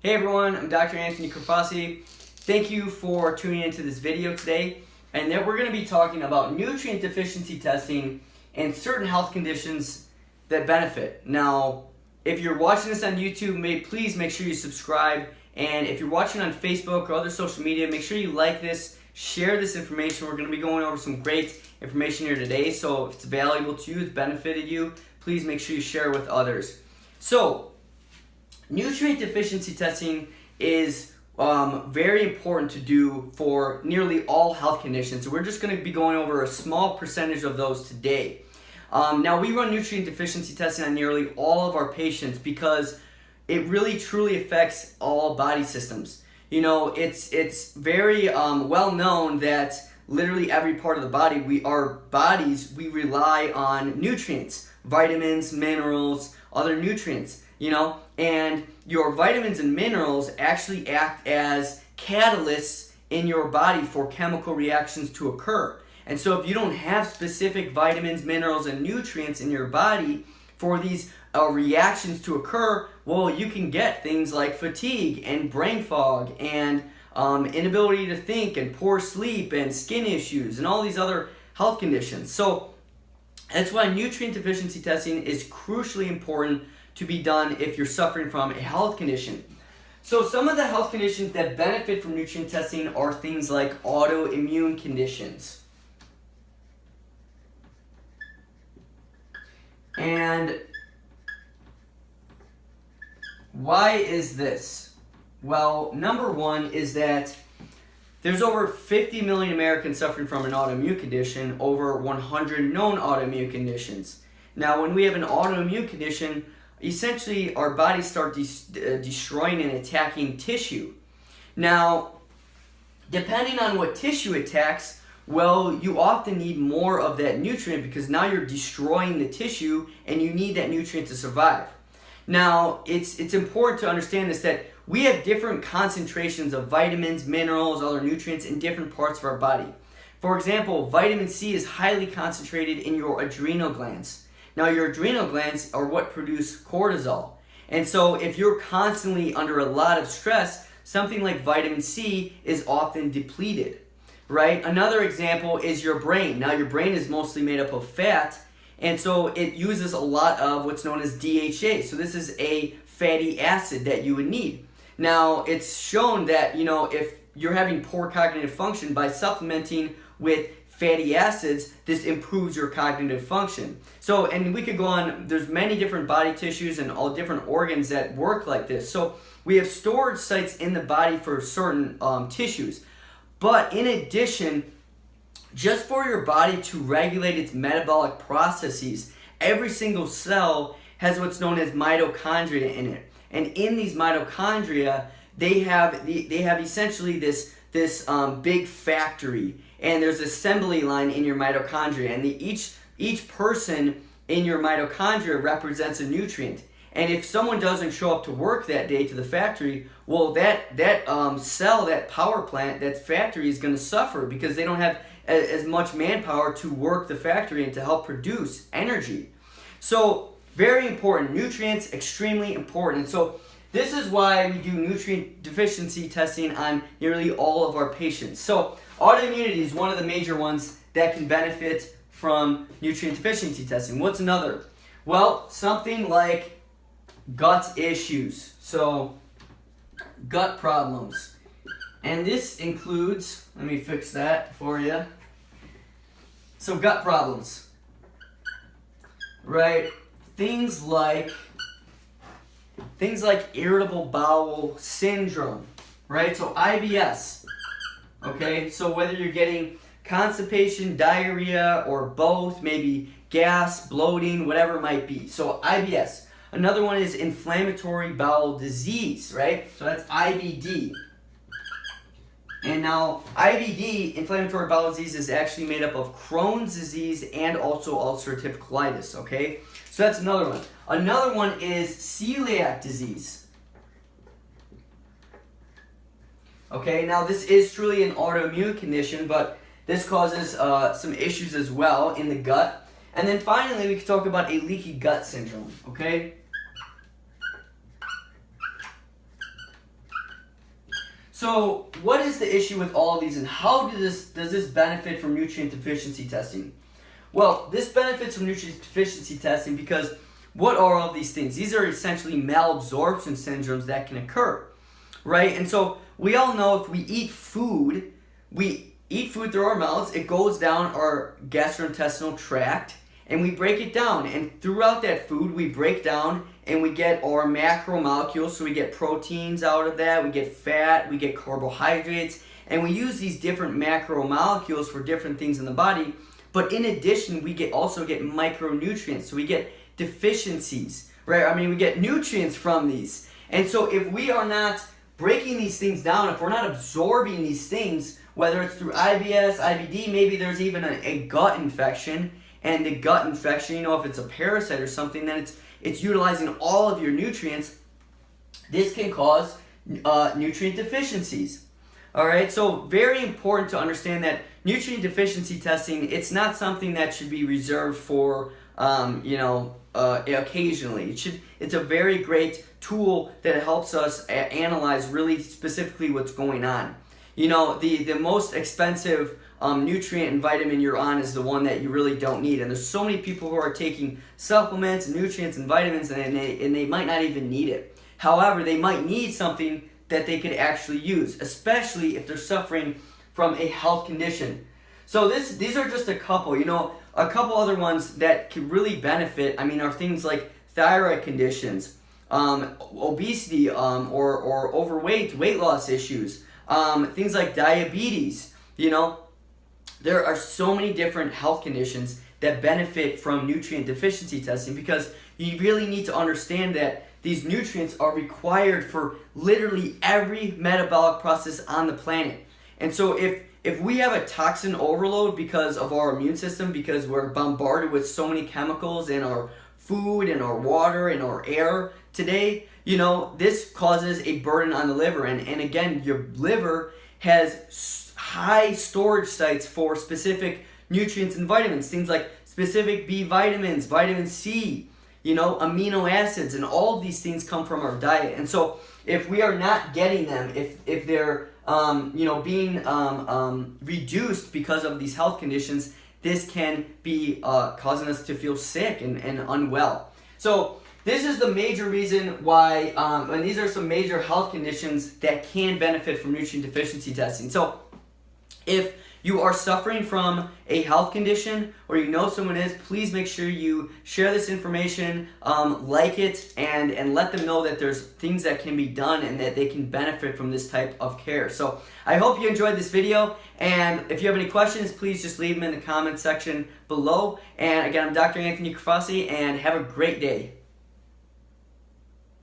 Hey everyone, I'm Dr. Anthony Crifase. Thank you for tuning into this video today. And then we're going to be talking about nutrient deficiency testing and certain health conditions that benefit. Now, if you're watching this on YouTube, please make sure you subscribe. And if you're watching on Facebook or other social media, make sure you like this, share this information. We're going to be going over some great information here today. So if it's valuable to you, it's benefited you, please make sure you share it with others. So, nutrient deficiency testing is very important to do for nearly all health conditions. So we're just going to be going over a small percentage of those today. Now we run nutrient deficiency testing on nearly all of our patients because it really truly affects all body systems. You know, it's very well known that literally every part of the body, we rely on nutrients, vitamins, minerals, other nutrients. And your vitamins and minerals actually act as catalysts in your body for chemical reactions to occur. And so if you don't have specific vitamins, minerals, and nutrients in your body for these reactions to occur, well, you can get things like fatigue and brain fog and inability to think and poor sleep and skin issues and all these other health conditions. So that's why nutrient deficiency testing is crucially important to be done if you're suffering from a health condition. So some of the health conditions that benefit from nutrient testing are things like autoimmune conditions. And why is this? Well, number one is that there's over 50 million Americans suffering from an autoimmune condition, over 100 known autoimmune conditions. Now, when we have an autoimmune condition, essentially our bodies start destroying and attacking tissue. Now, depending on what tissue attacks, well, you often need more of that nutrient because now you're destroying the tissue and you need that nutrient to survive. Now, it's important to understand this, that we have different concentrations of vitamins, minerals, other nutrients in different parts of our body. For example, vitamin C is highly concentrated in your adrenal glands. Now, your adrenal glands are what produce cortisol. And so if you're constantly under a lot of stress, something like vitamin C is often depleted, right? Another example is your brain. Now, your brain is mostly made up of fat, and so it uses a lot of what's known as DHA. So this is a fatty acid that you would need. Now, it's shown that, if you're having poor cognitive function, by supplementing with fatty acids, this improves your cognitive function. So, and we could go on, there's many different body tissues and all different organs that work like this. So we have storage sites in the body for certain tissues. But in addition, just for your body to regulate its metabolic processes, every single cell has what's known as mitochondria in it. And in these mitochondria, they have essentially this big factory. And there's assembly line in your mitochondria, and each person in your mitochondria represents a nutrient. And if someone doesn't show up to work that day to the factory, well, that cell, that power plant, that factory is going to suffer because they don't have as much manpower to work the factory and to help produce energy. So very important. Nutrients, extremely important. So this is why we do nutrient deficiency testing on nearly all of our patients. So autoimmunity is one of the major ones that can benefit from nutrient deficiency testing. What's another? Well, something like gut issues. So gut problems. And this includes, let me fix that for you. So gut problems, right? Things like irritable bowel syndrome, right? So IBS, okay? So whether you're getting constipation, diarrhea, or both, maybe gas, bloating, whatever it might be. So IBS. Another one is inflammatory bowel disease, right? So that's IBD. And now IBD, inflammatory bowel disease, is actually made up of Crohn's disease and also ulcerative colitis, okay? So that's another one. Another one is celiac disease. Okay, now this is truly an autoimmune condition, but this causes some issues as well in the gut. And then finally, we can talk about a leaky gut syndrome, okay? So what is the issue with all of these, and how does this benefit from nutrient deficiency testing? Well, this benefits from nutrient deficiency testing because what are all these things? These are essentially malabsorption syndromes that can occur, right? And so we all know if we eat food through our mouths, it goes down our gastrointestinal tract, and we break it down. And throughout that food, we break down and we get our macromolecules. So we get proteins out of that, we get fat, we get carbohydrates, and we use these different macromolecules for different things in the body. But in addition, we also get micronutrients. So we get deficiencies, right? I mean, we get nutrients from these. And so if we are not breaking these things down, if we're not absorbing these things, whether it's through IBS, IBD, maybe there's even a gut infection, and the gut infection, if it's a parasite or something, then it's utilizing all of your nutrients. This can cause nutrient deficiencies. All right, so very important to understand that nutrient deficiency testing, it's not something that should be reserved for, occasionally. It's a very great tool that helps us analyze really specifically what's going on. The most expensive nutrient and vitamin you're on is the one that you really don't need. And there's so many people who are taking supplements, nutrients, and vitamins, and they might not even need it. However, they might need something that they could actually use, especially if they're suffering from a health condition. So these are just a couple. A couple other ones that could really benefit, are things like thyroid conditions, obesity, or overweight, weight loss issues, things like diabetes. There are so many different health conditions that benefit from nutrient deficiency testing, because you really need to understand that these nutrients are required for literally every metabolic process on the planet. And so if we have a toxin overload because of our immune system, because we're bombarded with so many chemicals in our food and our water and our air today, this causes a burden on the liver. And again, your liver has high storage sites for specific nutrients and vitamins, things like specific B vitamins, vitamin C, amino acids, and all of these things come from our diet. And so if we are not getting them, if they're being reduced because of these health conditions, this can be causing us to feel sick and unwell. So this is the major reason why, and these are some major health conditions that can benefit from nutrient deficiency testing. So if you are suffering from a health condition, or someone is, please make sure you share this information, like it, and let them know that there's things that can be done and that they can benefit from this type of care. So I hope you enjoyed this video, and if you have any questions, please just leave them in the comment section below. And again, I'm Dr. Anthony Crifase, and have a great day.